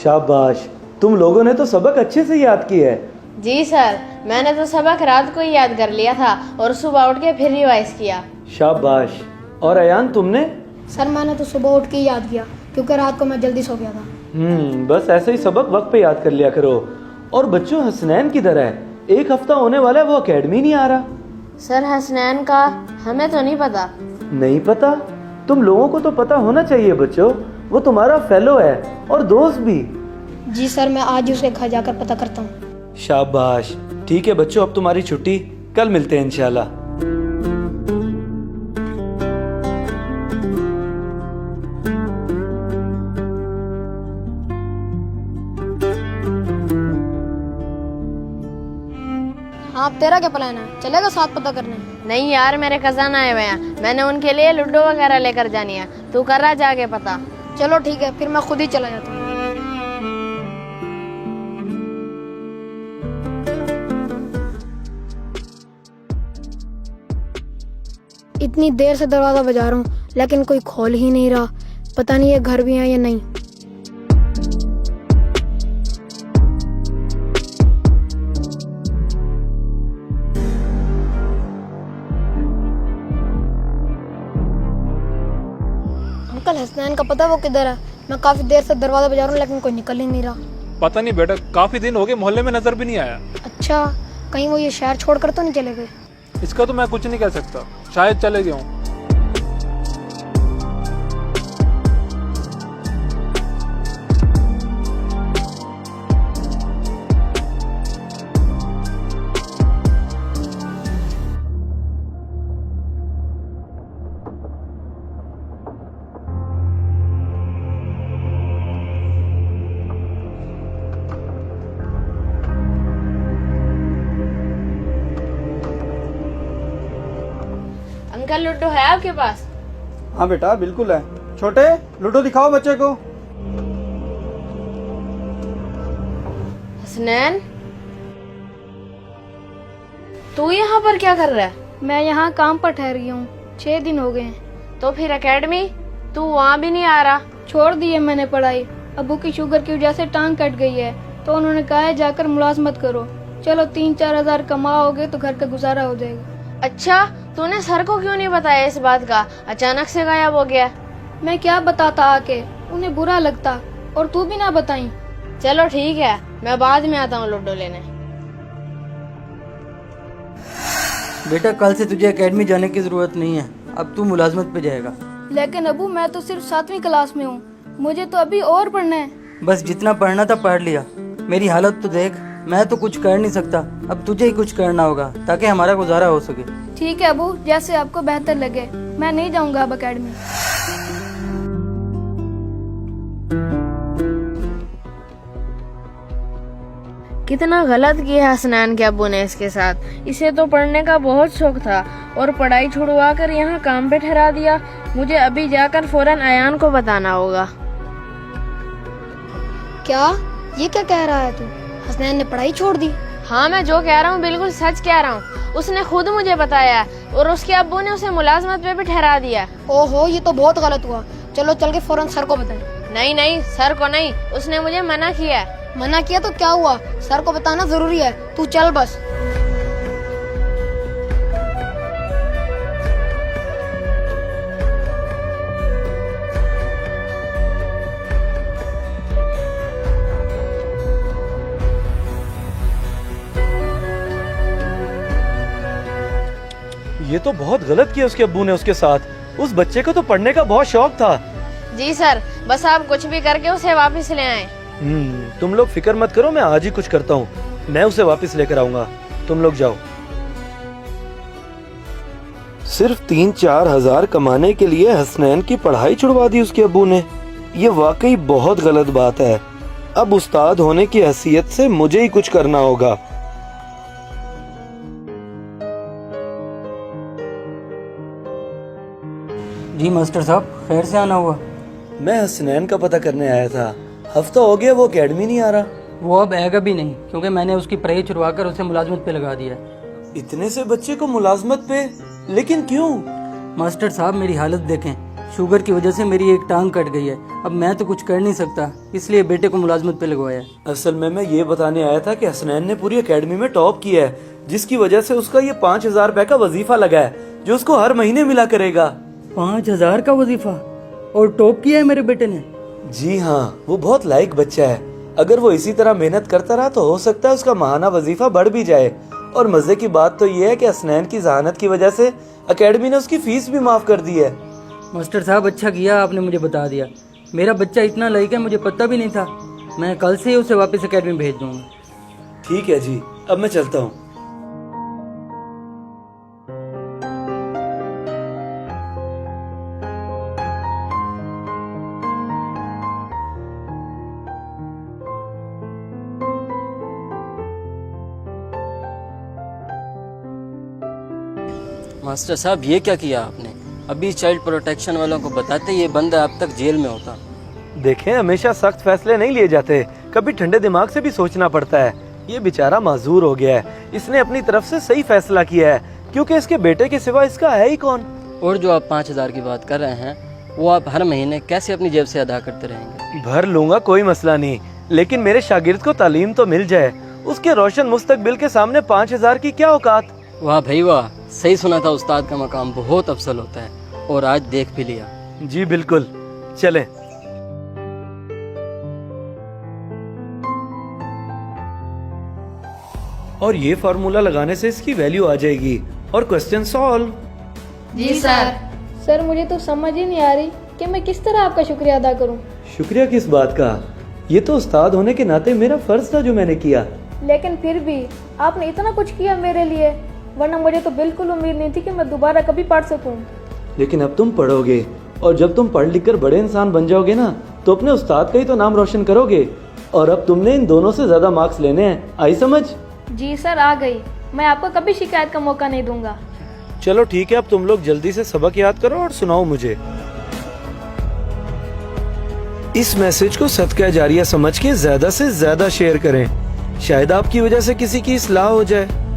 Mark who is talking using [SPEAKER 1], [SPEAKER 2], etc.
[SPEAKER 1] शाबाश, तुम लोगों ने तो सबक अच्छे से याद किया है।
[SPEAKER 2] जी सर, मैंने तो सबक रात को ही याद कर लिया था और सुबह उठ के फिर रिवाइज किया।
[SPEAKER 1] शाबाश। और अयान तुमने?
[SPEAKER 3] सर मैंने तो सुबह उठ के ही याद किया क्योंकि रात को मैं जल्दी सो गया था।
[SPEAKER 1] बस ऐसे ही सबक वक्त पे याद कर लिया करो। और बच्चों, हसनैन किधर है? 1 हफ्ता होने वाला है, वो एकेडमी नहीं आ रहा।
[SPEAKER 2] सर हसनैन का हमें तो नहीं पता।
[SPEAKER 1] नहीं पता? तुम लोगों को तो पता होना चाहिए बच्चों, वो तुम्हारा फेलो है और दोस्त भी।
[SPEAKER 3] जी सर, मैं आज ही उसके घर जाकर पता करता हूँ।
[SPEAKER 1] शाबाश। ठीक है बच्चों, अब तुम्हारी छुट्टी, कल मिलते हैं इंशाल्लाह।
[SPEAKER 3] हाँ, अब तेरा क्या प्लान है? चलेगा साथ पता करने?
[SPEAKER 2] नहीं यार, मेरे कज़न आए हुए हैं, मैंने उनके लिए लूडो वगैरह लेकर जानी है। तू कर रहा जाके पता।
[SPEAKER 3] चलो ठीक है, फिर मैं खुद ही चला जाता हूँ। इतनी देर से दरवाजा बजा रहा हूँ लेकिन कोई खोल ही नहीं रहा। पता नहीं ये घर भी है या नहीं। अंकल, हसनैन का पता वो किधर है? मैं काफी देर से दरवाजा बजा रहा हूँ लेकिन कोई निकल ही नहीं रहा।
[SPEAKER 4] पता नहीं बेटा, काफी दिन हो गए, मोहल्ले में नजर भी नहीं आया।
[SPEAKER 3] अच्छा, कहीं वो ये शहर छोड़कर तो नहीं चले गए?
[SPEAKER 4] इसका तो मैं कुछ नहीं कह सकता, शायद चले गए हों।
[SPEAKER 2] अंकल, लूडो है आपके पास?
[SPEAKER 5] हाँ बेटा, बिल्कुल है। छोटे, लूडो दिखाओ बच्चे को।
[SPEAKER 2] हसनैन, तू यहाँ पर क्या कर रहा है?
[SPEAKER 3] मैं यहाँ काम पर ठहरी हूँ, 6 दिन हो गए हैं।
[SPEAKER 2] तो फिर एकेडमी? तू वहाँ भी नहीं आ रहा?
[SPEAKER 3] छोड़ दी है मैंने पढ़ाई। अबू की शुगर की वजह से टांग कट गई है तो उन्होंने कहा है जाकर मुलाजमत करो। चलो 3-4 हजार कमाओगे तो घर का गुजारा हो जाएगा।
[SPEAKER 2] अच्छा, तूने सर को क्यों नहीं बताया इस बात का? अचानक से गायब हो गया।
[SPEAKER 3] मैं क्या बताता आके, उन्हें बुरा लगता। और तू भी ना बताई।
[SPEAKER 2] चलो ठीक है, मैं बाद में आता हूँ लूडो लेने।
[SPEAKER 6] बेटा, कल से तुझे एकेडमी जाने की जरूरत नहीं है, अब तू मुलाजमत पे जाएगा।
[SPEAKER 3] लेकिन अबू, मैं तो सिर्फ 7वीं क्लास में हूँ, मुझे तो अभी और पढ़ना है।
[SPEAKER 6] बस जितना पढ़ना था पढ़ लिया। मेरी हालत तो देख, मैं तो कुछ कर नहीं सकता, अब तुझे ही कुछ करना होगा ताकि हमारा गुजारा हो सके।
[SPEAKER 3] ठीक है अबू, जैसे आपको बेहतर लगे। मैं नहीं जाऊंगा अब एकेडमी।
[SPEAKER 2] कितना गलत किया हसनैन के अब्बू ने इसके साथ। इसे तो पढ़ने का बहुत शौक था और पढ़ाई छुड़वा कर यहाँ काम पे ठहरा दिया। मुझे अभी जाकर फौरन अयान को बताना होगा।
[SPEAKER 3] क्या? ये क्या कह रहा है तू? हसनैन ने पढ़ाई छोड़ दी?
[SPEAKER 2] हाँ, मैं जो कह रहा हूँ बिल्कुल सच कह रहा हूँ। उसने खुद मुझे बताया और उसके अब्बू ने उसे मुलाजमत पे भी ठहरा दिया।
[SPEAKER 3] ओहो, ये तो बहुत गलत हुआ। चलो चल के फौरन सर को बताएं।
[SPEAKER 2] नहीं नहीं, सर को नहीं, उसने मुझे मना किया।
[SPEAKER 3] मना किया तो क्या हुआ? सर को बताना जरूरी है। तू चल बस।
[SPEAKER 1] ये तो बहुत गलत किया उसके अब्बू ने उसके साथ। उस बच्चे को तो पढ़ने का बहुत शौक था।
[SPEAKER 2] जी सर, बस आप कुछ भी करके उसे वापस ले आए।
[SPEAKER 1] तुम लोग फिक्र मत करो, मैं आज ही कुछ करता हूँ, मैं उसे वापस लेकर आऊंगा। तुम लोग जाओ। सिर्फ 3-4 हजार कमाने के लिए हसनैन की पढ़ाई छुड़वा दी उसके अब्बू ने। ये वाकई बहुत गलत बात है। अब उस्ताद होने की हैसियत से मुझे ही कुछ करना होगा।
[SPEAKER 6] जी मास्टर साहब, खैर से आना हुआ?
[SPEAKER 1] मैं हसनैन का पता करने आया था, हफ्ता हो गया वो एकेडमी नहीं आ रहा।
[SPEAKER 6] वो अब आएगा भी नहीं क्योंकि मैंने उसकी पढ़ाई छुड़वा कर उसे मुलाजमत पे लगा दिया है।
[SPEAKER 1] इतने से बच्चे को मुलाजमत पे? लेकिन क्यों?
[SPEAKER 6] मास्टर साहब, मेरी हालत देखें, शुगर की वजह से मेरी एक टांग कट गई है। अब मैं तो कुछ कर नहीं सकता, इसलिए बेटे को मुलाजमत पे लगवाया।
[SPEAKER 1] असल में मैं ये बताने आया था कि हसनैन ने पूरी एकेडमी में टॉप किया है, जिसकी वजह से उसका ये 5,000 रुपए का वजीफा लगा है जो उसको हर महीने मिला करेगा।
[SPEAKER 6] 5,000 का वजीफा? और टॉप किया है मेरे बेटे ने?
[SPEAKER 1] जी हाँ, वो बहुत लायक बच्चा है। अगर वो इसी तरह मेहनत करता रहा तो हो सकता है उसका माहाना वजीफा बढ़ भी जाए। और मजे की बात तो ये है कि हसनैन की जहानत की वजह से एकेडमी ने उसकी फीस भी माफ कर दी है।
[SPEAKER 6] मास्टर साहब, अच्छा किया आपने मुझे बता दिया। मेरा बच्चा इतना लायक है, मुझे पता भी नहीं था। मैं कल से ही उसे वापस एकेडमी भेज दूंगा।
[SPEAKER 1] ठीक है जी, अब मैं चलता हूँ।
[SPEAKER 7] मास्टर साहब, ये क्या किया आपने? अभी चाइल्ड प्रोटेक्शन वालों को बताते ये बंदा अब तक जेल में होता।
[SPEAKER 1] देखें, हमेशा सख्त फैसले नहीं लिए जाते, कभी ठंडे दिमाग से भी सोचना पड़ता है। ये बेचारा माजूर हो गया है, इसने अपनी तरफ से सही फैसला किया है, क्योंकि इसके बेटे के सिवा इसका है ही कौन।
[SPEAKER 7] और जो आप 5,000 की बात कर रहे हैं, वो आप हर महीने कैसे अपनी जेब से अदा करते रहेंगे?
[SPEAKER 1] भर लूंगा, कोई मसला नहीं, लेकिन मेरे शागिर्द को तालीम तो मिल जाए। उसके रोशन मुस्तकबिल के सामने 5,000 की क्या औकात।
[SPEAKER 7] वाह भाई वाह, सही सुना था, उस्ताद का मकाम बहुत अफसल होता है, और आज देख भी लिया।
[SPEAKER 1] जी बिल्कुल, चलें। और ये फार्मूला लगाने से इसकी वैल्यू आ जाएगी और क्वेश्चन सॉल्व।
[SPEAKER 2] जी सर।
[SPEAKER 3] सर मुझे तो समझ ही नहीं आ रही कि मैं किस तरह आपका शुक्रिया अदा करूं।
[SPEAKER 1] शुक्रिया किस बात का? ये तो उस्ताद होने के नाते मेरा फर्ज था जो मैंने किया।
[SPEAKER 3] लेकिन फिर भी आपने इतना कुछ किया मेरे लिए, वरना मुझे तो बिल्कुल उम्मीद नहीं थी कि मैं दोबारा कभी पढ़ सकूं।
[SPEAKER 1] लेकिन अब तुम पढ़ोगे, और जब तुम पढ़ लिख कर बड़े इंसान बन जाओगे ना, तो अपने उस्ताद का ही तो नाम रोशन करोगे। और अब तुमने इन दोनों से ज्यादा मार्क्स लेने हैं, आई समझ?
[SPEAKER 3] जी सर, आ गई। मैं आपको कभी शिकायत का मौका नहीं दूंगा।
[SPEAKER 1] चलो ठीक है, अब तुम लोग जल्दी से सबक याद करो और सुनाओ मुझे। इस मैसेज को सदका जारिया समझ के ज्यादा से ज्यादा शेयर करें, शायद आपकी वजह से किसी की इस्लाह हो जाए।